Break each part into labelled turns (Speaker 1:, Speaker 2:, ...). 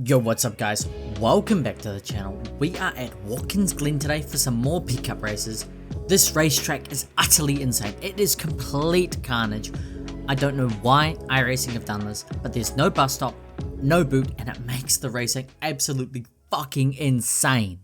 Speaker 1: Yo, what's up guys, welcome back to the channel. We are at Watkins Glen today for some more pickup races. This racetrack is utterly insane, it is complete carnage. I don't know why iRacing have done this, but there's no bus stop, no boot, and it makes the racing absolutely fucking insane.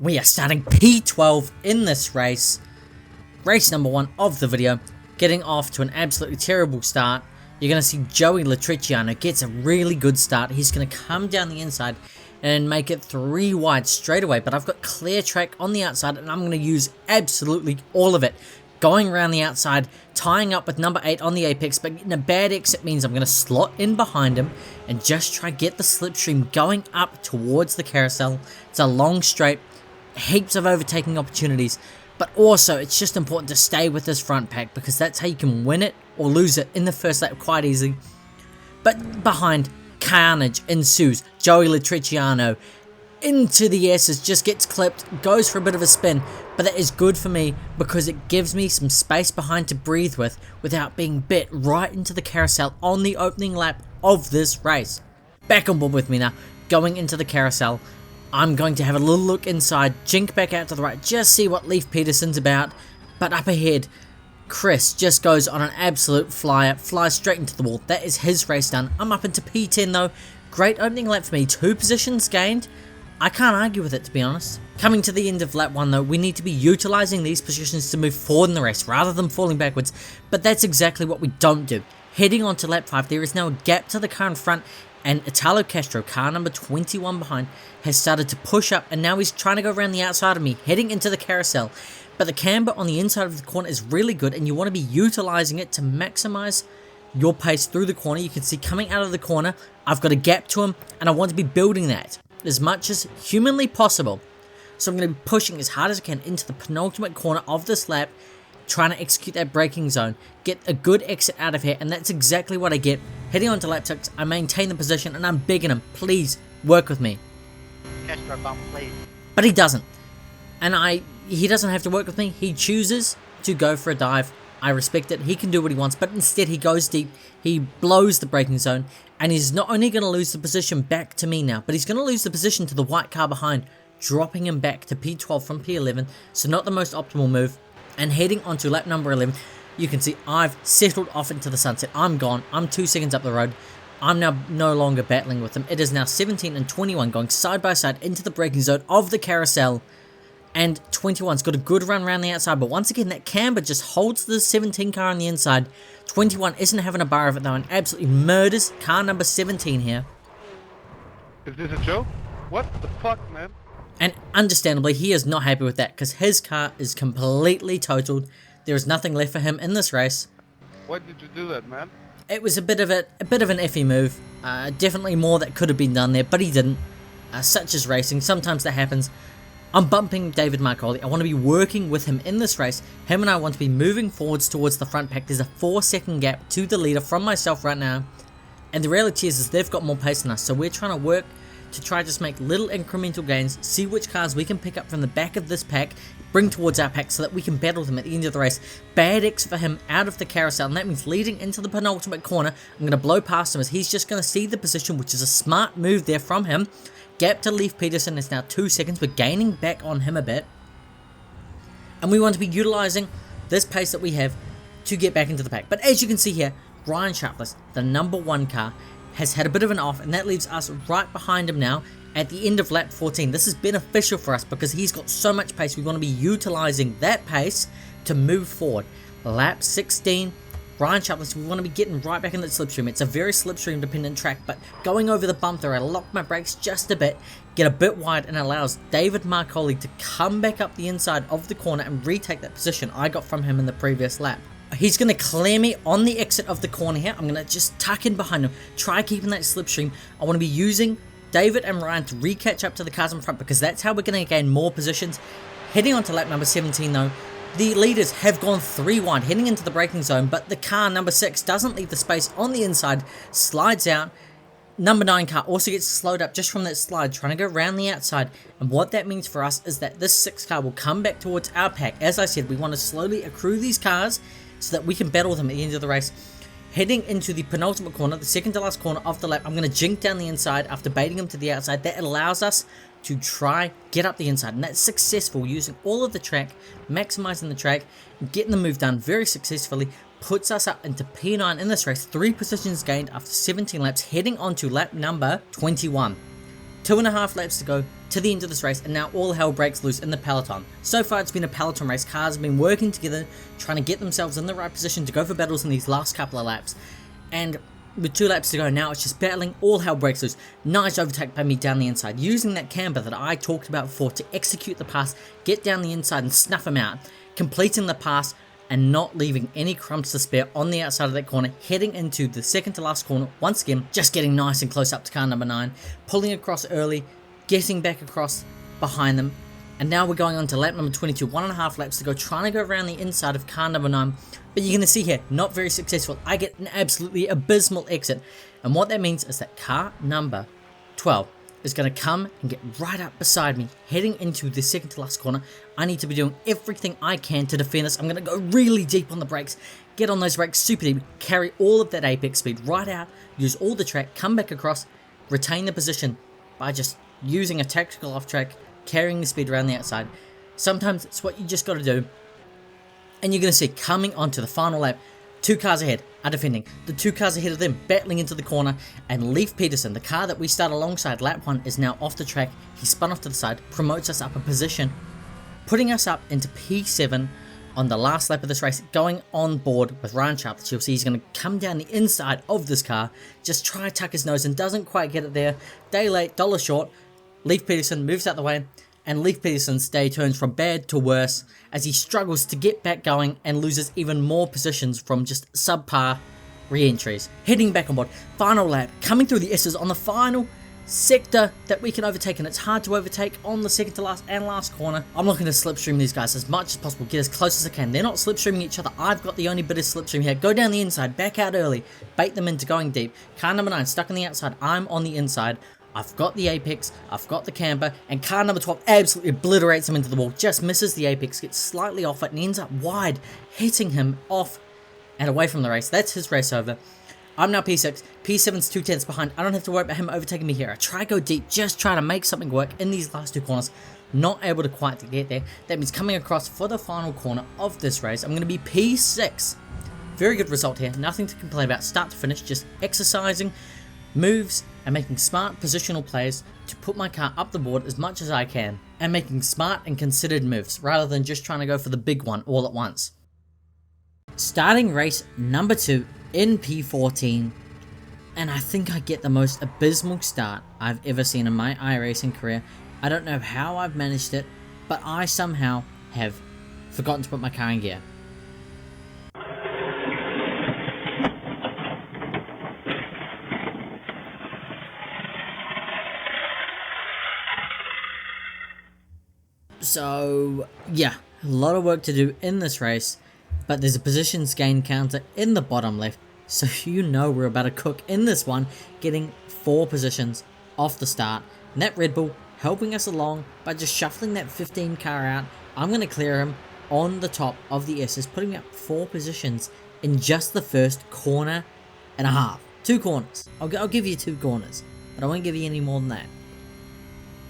Speaker 1: We are starting P12 in this race, race number 1 of the video, getting off to an absolutely terrible start. You're going to see Joey Latriciano gets a really good start. He's going to come down the inside and make it 3 wide straight away, but I've got clear track on the outside and I'm going to use absolutely all of it. Going around the outside, tying up with number 8 on the apex, but getting a bad exit means I'm going to slot in behind him and just try to get the slipstream going up towards the carousel. It's a long straight. Heaps of overtaking opportunities, but also it's just important to stay with this front pack because that's how you can win it or lose it in the first lap quite easily. But behind, carnage ensues. Joey Latriciano into the S's, just gets clipped, goes for a bit of a spin, but that is good for me because it gives me some space behind to breathe with without being bit right into the carousel on the opening lap of this race. Back on board with me now, going into the carousel. I'm going to have a little look inside, jink back out to the right, just see what Leif Peterson's about. But up ahead, Chris just goes on an absolute flyer, flies straight into the wall. That is his race done. I'm up into P10 though. Great opening lap for me, 2 positions gained. I can't argue with it, to be honest. Coming to the end of lap 1 though, we need to be utilising these positions to move forward in the race rather than falling backwards. But that's exactly what we don't do. Heading on to lap 5, there is now a gap to the car in front, and Italo Castro, car number 21 behind, has started to push up, and now he's trying to go around the outside of me, heading into the carousel. But the camber on the inside of the corner is really good, and you want to be utilising it to maximise your pace through the corner. You can see coming out of the corner, I've got a gap to him, and I want to be building that as much as humanly possible. So I'm going to be pushing as hard as I can into the penultimate corner of this lap, trying to execute that braking zone, get a good exit out of here, and that's exactly what I get. Heading on to lap 6, I maintain the position, and I'm begging him, please work with me.
Speaker 2: Castro bump, please.
Speaker 1: But he doesn't, and he doesn't have to work with me. He chooses to go for a dive. I respect it. He can do what he wants, but instead he goes deep. He blows the braking zone, and he's not only going to lose the position back to me now, but he's going to lose the position to the white car behind, dropping him back to P12 from P11. So not the most optimal move. And heading onto lap number 11, you can see I've settled off into the sunset. I'm gone. I'm 2 seconds up the road. I'm now no longer battling with him. It is now 17 and 21 going side by side into the braking zone of the carousel. And 21's got a good run around the outside. But once again, that camber just holds the 17 car on the inside. 21 isn't having a bar of it though and absolutely murders car number 17 here.
Speaker 3: Is this a joke? What the fuck, man?
Speaker 1: And understandably, he is not happy with that because his car is completely totaled. There is nothing left for him in this race.
Speaker 3: Why did you do that, man?
Speaker 1: It was a bit of an effy move. Definitely more that could have been done there, but he didn't. Such as racing, sometimes that happens. I'm bumping David Marcoli. I want to be working with him in this race. Him and I want to be moving forwards towards the front pack. There's a 4-second gap to the leader from myself right now. And the reality is they've got more pace than us, so we're trying to work to try to just make little incremental gains, see which cars we can pick up from the back of this pack, bring towards our pack so that we can battle them at the end of the race. Bad X for him out of the carousel, and that means leading into the penultimate corner. I'm going to blow past him as he's just going to see the position, which is a smart move there from him. Gap to Leif Peterson is now 2 seconds. We're gaining back on him a bit. And we want to be utilising this pace that we have to get back into the pack. But as you can see here, Ryan Sharpless, the number 1 car, has had a bit of an off, and that leaves us right behind him now at the end of lap 14. This is beneficial for us because he's got so much pace. We want to be utilising that pace to move forward. Lap 16, Ryan Sharpless, we want to be getting right back in the slipstream. It's a very slipstream dependent track, but going over the bump there, I lock my brakes just a bit, get a bit wide, and allows David Marcoli to come back up the inside of the corner and retake that position I got from him in the previous lap. He's going to clear me on the exit of the corner here. I'm going to just tuck in behind him, try keeping that slipstream. I want to be using David and Ryan to re-catch up to the cars in front, because that's how we're going to gain more positions. Heading on to lap number 17 though, the leaders have gone 3 wide heading into the braking zone, but the car number 6 doesn't leave the space on the inside, slides out. Number 9 car also gets slowed up just from that slide, trying to go around the outside, and what that means for us is that this 6 car will come back towards our pack. As I said, we want to slowly accrue these cars so that we can battle them at the end of the race. Heading into the penultimate corner, the second to last corner of the lap, I'm going to jink down the inside after baiting him to the outside. That allows us to try get up the inside, and that's successful, using all of the track, maximizing the track, getting the move done very successfully, puts us up into P9 in this race, 3 positions gained after 17 laps, heading on to lap number 21. 2.5 laps to go to the end of this race, and now all hell breaks loose in the peloton. So far it's been a peloton race. Cars have been working together, trying to get themselves in the right position to go for battles in these last couple of laps, and with 2 laps to go now, it's just battling, all hell breaks loose. Nice overtake by me down the inside, using that camber that I talked about before to execute the pass, get down the inside and snuff him out, completing the pass and not leaving any crumbs to spare on the outside of that corner, heading into the second to last corner, once again, just getting nice and close up to car number 9, pulling across early, getting back across behind them, and now we're going on to lap number 22, 1.5 laps to go, trying to go around the inside of car number 9, but you're going to see here, not very successful. I get an absolutely abysmal exit, and what that means is that car number 12 is going to come and get right up beside me, heading into the second to last corner. I need to be doing everything I can to defend this. I'm going to go really deep on the brakes, get on those brakes super deep, carry all of that apex speed right out, use all the track, come back across, retain the position by just using a tactical off track, carrying the speed around the outside. Sometimes it's what you just got to do. And you're going to see coming onto the final lap, 2 cars ahead are defending. The 2 cars ahead of them battling into the corner, and Leif Peterson, the car that we start alongside lap 1, is now off the track. He spun off to the side, promotes us up a position, putting us up into P7 on the last lap of this race, going on board with Ryan Sharpless. You'll see he's going to come down the inside of this car, just try to tuck his nose and doesn't quite get it there. Day late, dollar short. Leif Peterson moves out the way, and Leif Peterson's day turns from bad to worse as he struggles to get back going and loses even more positions from just subpar re-entries. Heading back on board, final lap, coming through the S's on the final sector that we can overtake, and it's hard to overtake on the second to last and last corner. I'm looking to slipstream these guys as much as possible, get as close as I can. They're not slipstreaming each other. I've got the only bit of slipstream here. Go down the inside, back out early, bait them into going deep. Car number 9 stuck on the outside, I'm on the inside. I've got the apex, I've got the camber, and car number 12 absolutely obliterates him into the wall, just misses the apex, gets slightly off it, and ends up wide, hitting him off and away from the race. That's his race over. I'm now P6, P7's 2 tenths behind. I don't have to worry about him overtaking me here. I try to go deep, just try to make something work in these last 2 corners. Not able to quite to get there. That means coming across for the final corner of this race, I'm going to be P6. Very good result here, nothing to complain about, start to finish, just exercising moves and making smart positional plays to put my car up the board as much as I can, and making smart and considered moves rather than just trying to go for the big one all at once. Starting race number 2 in P14, and I think I get the most abysmal start I've ever seen in my iRacing career. I don't know how I've managed it, but I somehow have forgotten to put my car in gear. So yeah, a lot of work to do in this race, but there's a positions gain counter in the bottom left, so you know we're about to cook in this one, getting 4 positions off the start. And that Red Bull helping us along by just shuffling that 15 car out. I'm going to clear him on the top of the S's, putting me up 4 positions in just the first corner and a half. 2 corners. I'll give you 2 corners, but I won't give you any more than that.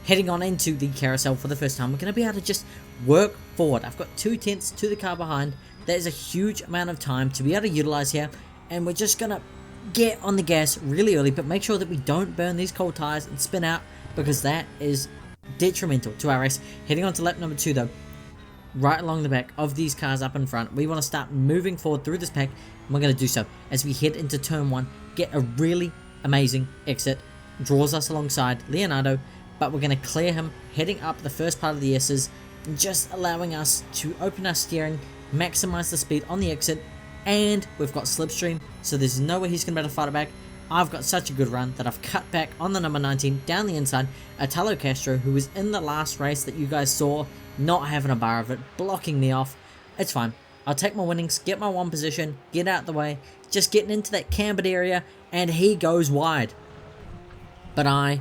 Speaker 1: Heading on into the carousel for the first time, we're going to be able to just work forward. I've got 2 tenths to the car behind. That is a huge amount of time to be able to utilize here, and we're just going to get on the gas really early, but make sure that we don't burn these cold tires and spin out, because that is detrimental to our race. Heading on to lap number 2 though, right along the back of these cars up in front. We want to start moving forward through this pack, and we're going to do so as we head into turn 1, get a really amazing exit, draws us alongside Leonardo, but we're going to clear him heading up the first part of the S's, just allowing us to open our steering, maximize the speed on the exit, and we've got slipstream, so there's no way he's going to be able to fight it back. I've got such a good run that I've cut back on the number 19 down the inside, Italo Castro, who was in the last race that you guys saw, not having a bar of it, blocking me off. It's fine. I'll take my winnings, get my 1 position, get out the way, just getting into that cambered area, and he goes wide. But I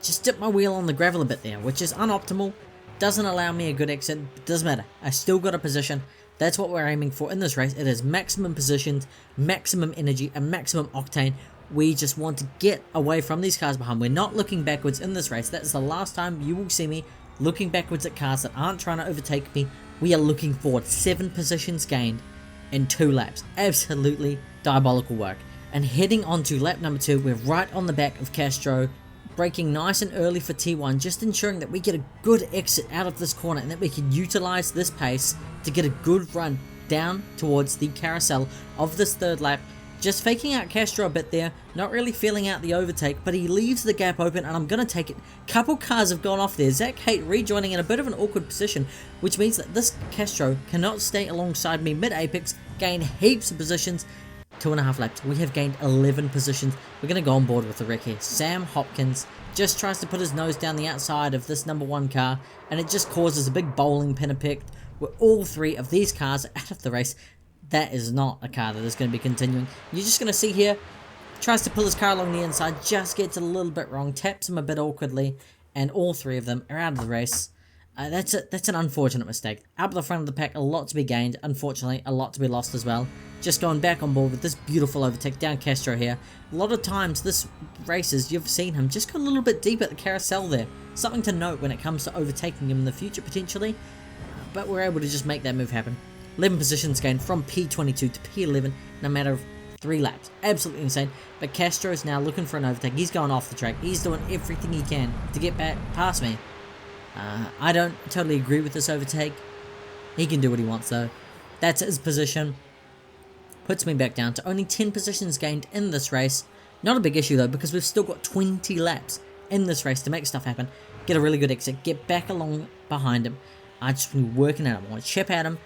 Speaker 1: just dipped my wheel on the gravel a bit there, which is unoptimal, doesn't allow me a good exit, but doesn't matter. I still got a position. That's what we're aiming for in this race. It is maximum positions, maximum energy, and maximum octane. We just want to get away from these cars behind. We're not looking backwards in this race. That's the last time you will see me looking backwards at cars that aren't trying to overtake me. We are looking forward. 7 positions gained in 2 laps. Absolutely diabolical work. And heading on to lap number 2, we're right on the back of Castro, braking nice and early for T1, just ensuring that we get a good exit out of this corner and that we can utilize this pace to get a good run down towards the carousel of this 3rd lap. Just faking out Castro a bit there, not really feeling out the overtake, but he leaves the gap open and I'm going to take it. Couple cars have gone off there. Zach Haight rejoining in a bit of an awkward position, which means that this Castro cannot stay alongside me mid-apex, gain heaps of positions. 2.5 laps. We have gained 11 positions. We're going to go on board with the wreck here. Sam Hopkins just tries to put his nose down the outside of this number 1 car, and it just causes a big bowling pin effect where all 3 of these cars are out of the race. That is not a car that is going to be continuing. You're just going to see here, tries to pull his car along the inside, just gets it a little bit wrong, taps him a bit awkwardly, and all 3 of them are out of the race. That's an unfortunate mistake. Up the front of the pack, a lot to be gained. Unfortunately, a lot to be lost as well. Just going back on board with this beautiful overtake down Castro here. A lot of times this races, you've seen him just go a little bit deep at the carousel there. Something to note when it comes to overtaking him in the future potentially. But we're able to just make that move happen. 11 positions gained from P22 to P11 in a matter of 3 laps. Absolutely insane. But Castro is now looking for an overtake. He's going off the track. He's doing everything he can to get back past me. I don't totally agree with this overtake. He can do what he wants though. That's his position. Puts me back down to only 10 positions gained in this race. Not a big issue though, because we've still got 20 laps in this race to make stuff happen. Get a really good exit, get back along behind him. I just been working at him. I want to chip at him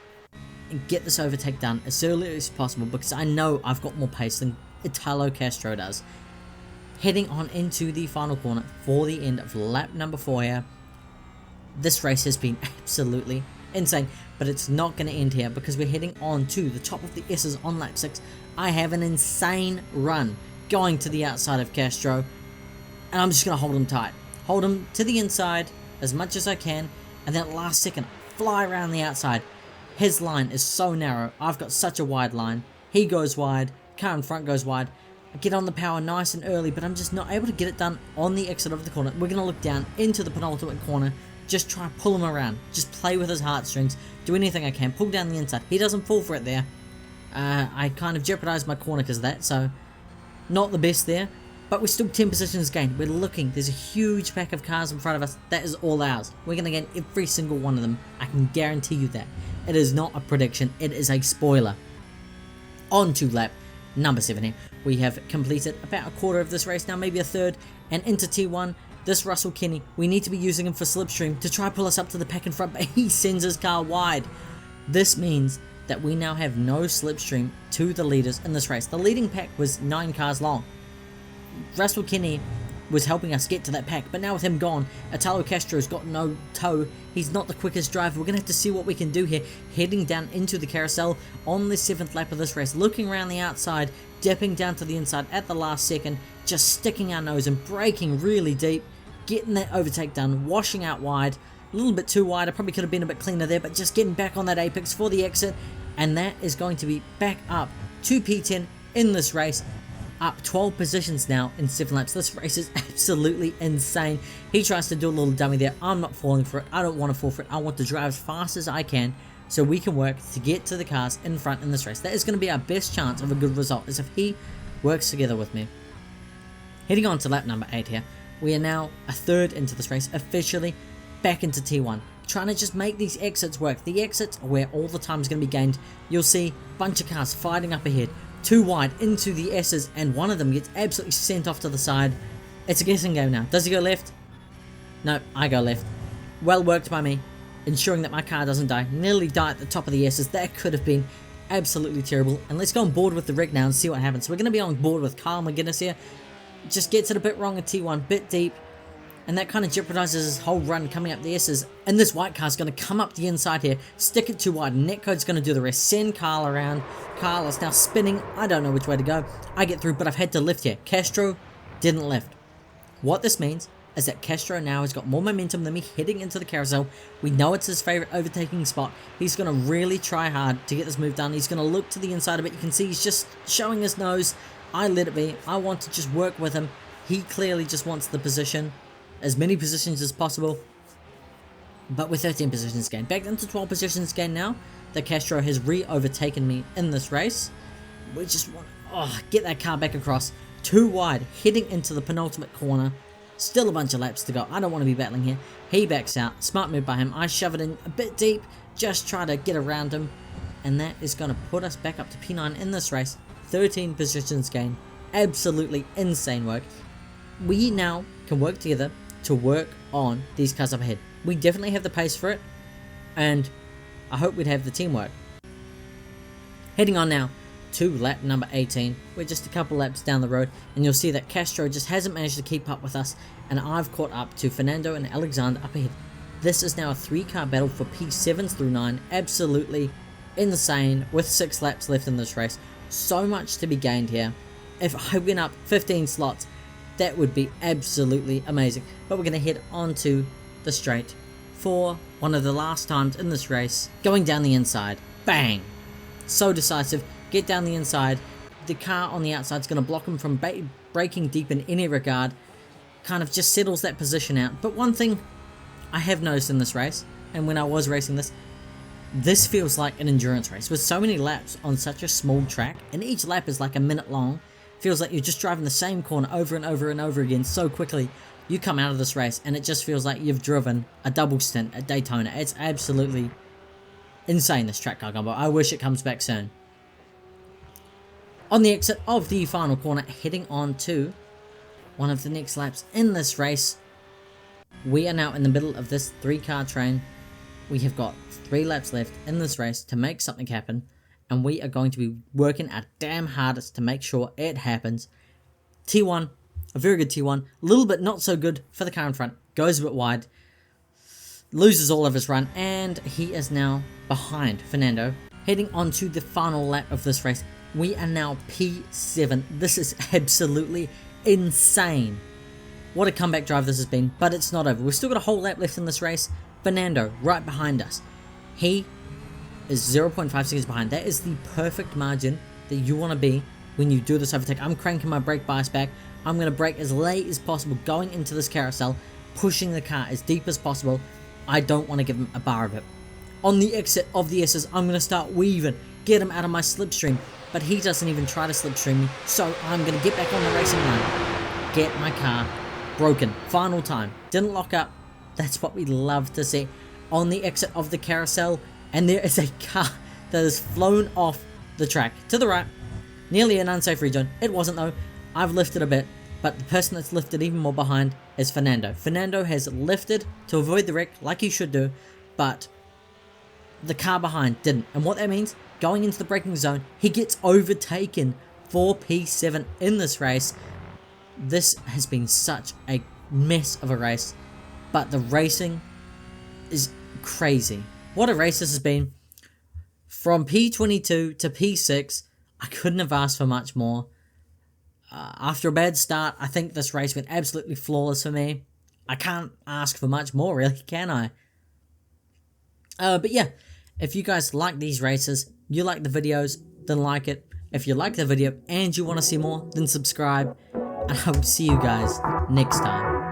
Speaker 1: and get this overtake done as early as possible, because I know I've got more pace than Italo Castro does. Heading on into the final corner for the end of lap number 4 here. This race has been absolutely insane, but it's not going to end here because we're heading on to the top of the S's on lap 6. I have an insane run going to the outside of Castro, and I'm just going to hold him tight. Hold him to the inside as much as I can, and then at last second, fly around the outside. His line is so narrow. I've got such a wide line. He goes wide, car in front goes wide. I get on the power nice and early, but I'm just not able to get it done on the exit of the corner. We're going to look down into the penultimate corner. Just try and pull him around. Just play with his heartstrings. Do anything I can. Pull down the inside. He doesn't fall for it there. I kind of jeopardized my corner because of that, so not the best there. But we're still 10 positions gained. We're looking. There's a huge pack of cars in front of us. That is all ours. We're going to gain every single one of them. I can guarantee you that. It is not a prediction. It is a spoiler. On to lap number 7 here. We have completed about a quarter of this race now, maybe a third, and into T1. This Russell Kenny, we need to be using him for slipstream to try pull us up to the pack in front, but he sends his car wide. This means that we now have no slipstream to the leaders in this race. The leading pack was 9 cars long. Russell Kenny was helping us get to that pack, but now with him gone, Italo Castro's got no toe. He's not the quickest driver. We're going to have to see what we can do here. Heading down into the carousel on the 7th lap of this race, looking around the outside, dipping down to the inside at the last second, just sticking our nose and braking really deep, getting that overtake done, washing out wide, a little bit too wide. I probably could have been a bit cleaner there, but just getting back on that apex for the exit, and that is going to be back up to P10 in this race. Up 12 positions now in 7 laps. This race is absolutely insane. He tries to do a little dummy there. I'm not falling for it. I don't want to fall for it. I want to drive as fast as I can so we can work to get to the cars in front in this race. That is going to be our best chance of a good result, is if he works together with me. Heading on to lap number 8 here. We are now a third into this race, officially back into T1. trying to just make these exits work. The exits are where all the time is going to be gained. You'll see a bunch of cars fighting up ahead, too wide into the S's, and one of them gets absolutely sent off to the side. It's a guessing game now. Does he go left? No, I go left. Well worked by me, ensuring that my car doesn't die. Nearly die at the top of the S's. That could have been absolutely terrible. And let's go on board with the rig now and see what happens. So we're going to be on board with Kyle McGuinness here. Just gets it a bit wrong at T1, bit deep. And that kind of jeopardizes his whole run coming up the S's. And this white car's going to come up the inside here, stick it too wide. Netcode's going to do the rest, send Kyle around. Kyle is now spinning. I don't know which way to go. I get through, but I've had to lift here. Castro didn't lift. What this means is that Castro now has got more momentum than me heading into the carousel. We know it's his favorite overtaking spot. He's going to really try hard to get this move done. He's going to look to the inside a bit. You can see he's just showing his nose. I let it be. I want to just work with him. He clearly just wants the position. As many positions as possible. But with 13 positions gained. Back into 12 positions gained now. The Castro has re-overtaken me in this race. We just want to get that car back across. Too wide. Heading into the penultimate corner. Still a bunch of laps to go. I don't want to be battling here. He backs out. Smart move by him. I shove it in a bit deep. Just try to get around him. And that is going to put us back up to P9 in this race. 13 positions gained. Absolutely insane work. We now can work together to work on these cars up ahead. We definitely have the pace for it. And I hope we'd have the teamwork. Heading on now to lap number 18. We're just a couple laps down the road, and you'll see that Castro just hasn't managed to keep up with us, and I've caught up to Fernando and Alexander up ahead. This is now a 3-car battle for P7s through 9. Absolutely insane with 6 laps left in this race. So much to be gained here. If I went up 15 slots, that would be absolutely amazing. But we're going to head on to the straight for one of the last times in this race. Going down the inside. Bang! So decisive. Get down the inside. The car on the outside is going to block him from braking deep in any regard. Kind of just settles that position out. But one thing I have noticed in this race, and when I was racing this feels like an endurance race. With so many laps on such a small track, and each lap is like a minute long. Feels like you're just driving the same corner over and over and over again so quickly. You come out of this race and it just feels like you've driven a double stint at Daytona. It's absolutely insane, this track car combo. I wish it comes back soon. On the exit of the final corner, heading on to one of the next laps in this race. We are now in the middle of this 3-car train. We have got 3 laps left in this race to make something happen. And we are going to be working our damn hardest to make sure it happens. T1, a very good T1. A little bit not so good for the car in front. Goes a bit wide. Loses all of his run. And he is now behind Fernando. Heading on to the final lap of this race. We are now P7. This is absolutely insane. What a comeback drive this has been. But it's not over. We've still got a whole lap left in this race. Fernando right behind us. He is 0.5 seconds behind. That is the perfect margin that you want to be when you do this overtake. I'm cranking my brake bias back. I'm going to brake as late as possible going into this carousel, pushing the car as deep as possible. I don't want to give him a bar of it. On the exit of the S's, I'm going to start weaving, get him out of my slipstream, but he doesn't even try to slipstream me, so I'm going to get back on the racing line, get my car broken. Final time. Didn't lock up. That's what we love to see. On the exit of the carousel, and there is a car that has flown off the track to the right. Nearly an unsafe region. It wasn't though. I've lifted a bit, but the person that's lifted even more behind is Fernando. Fernando has lifted to avoid the wreck like he should do, but the car behind didn't. And what that means, going into the braking zone, he gets overtaken for P7 in this race. This has been such a mess of a race, but the racing is crazy. What a race this has been. From P22 to P6, I couldn't have asked for much more. After a bad start, I think this race went absolutely flawless for me. I can't ask for much more, really, can I? But yeah, if you guys like these races, you like the videos, then like it. If you like the video and you want to see more, then subscribe. And I will see you guys next time.